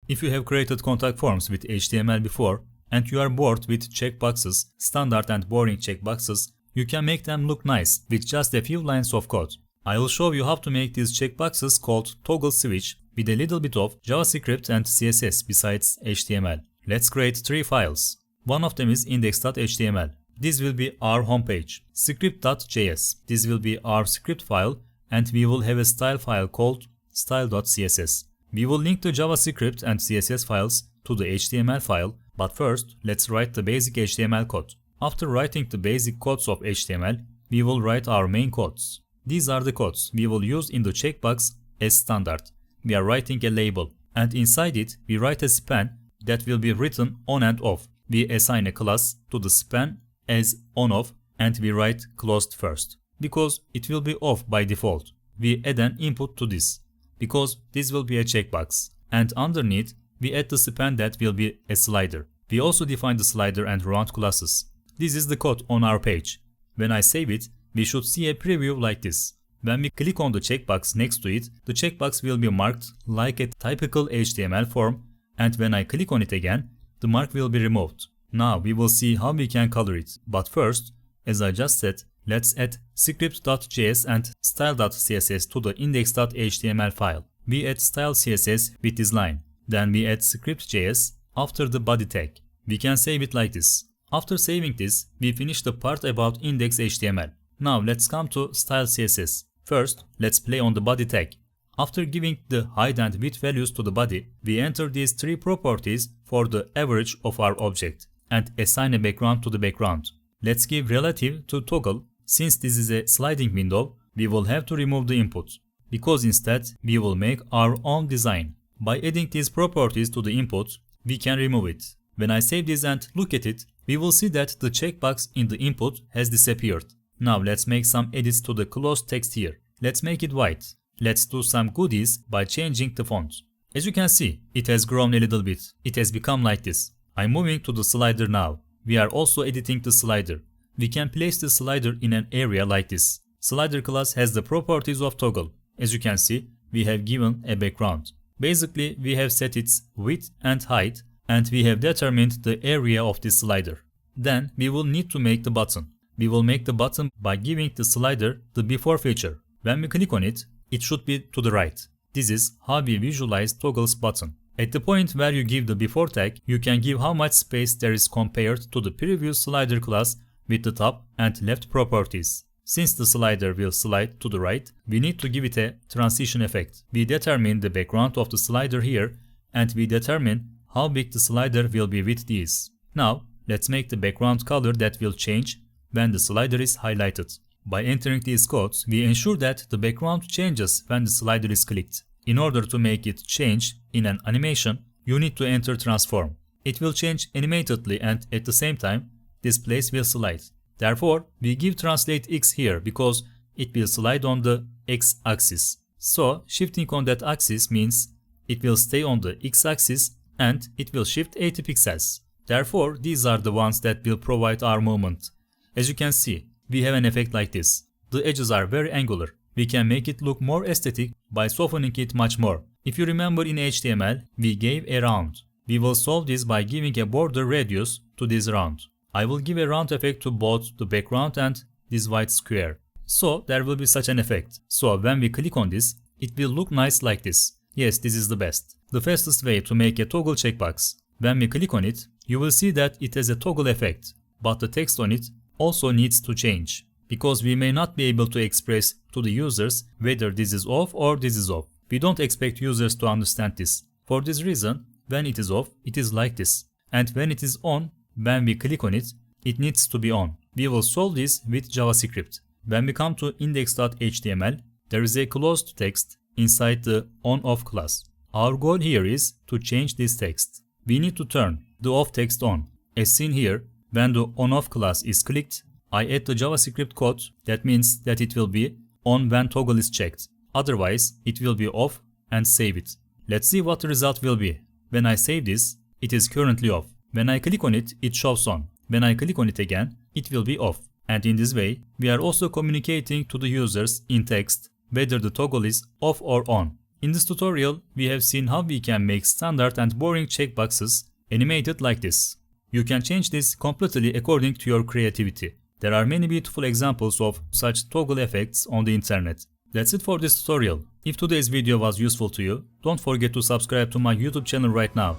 If you have created contact forms with HTML before and you are bored with checkboxes, standard and boring checkboxes, you can make them look nice with just a few lines of code. I will show you how to make these checkboxes called toggle switch with a little bit of JavaScript and CSS besides HTML. Let's create 3 files. One of them is index.html. This will be our homepage. Script.js. This will be our script file, and we will have a style file called style.css. We will link the JavaScript and CSS files to the HTML file, but first let's write the basic HTML code. After writing the basic codes of HTML, we will write our main codes. These are the codes we will use in the checkbox as standard. We are writing a label, and inside it we write a span that will be written on and off. We assign a class to the span as on-off, and we write closed first, because it will be off by default. We add an input to this, because this will be a checkbox, and underneath we add the span that will be a slider. We also define the slider and round classes. This is the code on our page. When I save it, we should see a preview like this. When we click on the checkbox next to it, the checkbox will be marked like a typical HTML form, and when I click on it again, the mark will be removed. Now we will see how we can color it, but first, as I just said, let's add script.js and style.css to the index.html file. We add style CSS with this line. Then we add script.js after the body tag. We can save it like this. After saving this, we finish the part about index.html. Now let's come to style CSS. First, let's play on the body tag. After giving the height and width values to the body, we enter these 3 properties for the average of our object and assign a background to the background. Let's give relative to toggle. Since this is a sliding window, we will have to remove the input, because instead we will make our own design. By adding these properties to the input, we can remove it. When I save this and look at it, we will see that the checkbox in the input has disappeared. Now let's make some edits to the closed text here. Let's make it white. Let's do some goodies by changing the font. As you can see, it has grown a little bit. It has become like this. I'm moving to the slider now. We are also editing the slider. We can place the slider in an area like this. Slider class has the properties of toggle. As you can see, we have given a background. Basically, we have set its width and height, and we have determined the area of this slider. Then we will need to make the button. We will make the button by giving the slider the before feature. When we click on it, it should be to the right. This is how we visualize toggle's button. At the point where you give the before tag, you can give how much space there is compared to the previous slider class with the top and left properties. Since the slider will slide to the right, we need to give it a transition effect. We determine the background of the slider here, and we determine how big the slider will be with these. Now, let's make the background color that will change when the slider is highlighted. By entering these codes, we ensure that the background changes when the slider is clicked. In order to make it change in an animation, you need to enter transform. It will change animatedly, and at the same time, this place will slide. Therefore, we give translate X here because it will slide on the X axis. So, shifting on that axis means it will stay on the X axis and it will shift 80 pixels. Therefore, these are the ones that will provide our movement. As you can see, we have an effect like this. The edges are very angular. We can make it look more aesthetic by softening it much more. If you remember in HTML, we gave a round. We will solve this by giving a border radius to this round. I will give a round effect to both the background and this white square. So there will be such an effect. So when we click on this, it will look nice like this. Yes, this is the best. The fastest way to make a toggle checkbox. When we click on it, you will see that it has a toggle effect, but the text on it also needs to change, because we may not be able to express to the users whether this is off or this is off. We don't expect users to understand this. For this reason, when it is off, it is like this. And when it is on, when we click on it, it needs to be on. We will solve this with JavaScript. When we come to index.html, there is a closed text inside the on-off class. Our goal here is to change this text. We need to turn the off text on. As seen here, when the on-off class is clicked, I add the JavaScript code. That means that it will be on when toggle is checked. Otherwise, it will be off, and save it. Let's see what the result will be. When I save this, it is currently off. When I click on it, it shows on. When I click on it again, it will be off. And in this way, we are also communicating to the users in text whether the toggle is off or on. In this tutorial, we have seen how we can make standard and boring checkboxes animated like this. You can change this completely according to your creativity. There are many beautiful examples of such toggle effects on the internet. That's it for this tutorial. If today's video was useful to you, don't forget to subscribe to my YouTube channel right now.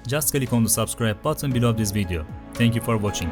Just click on the subscribe button below this video. Thank you for watching.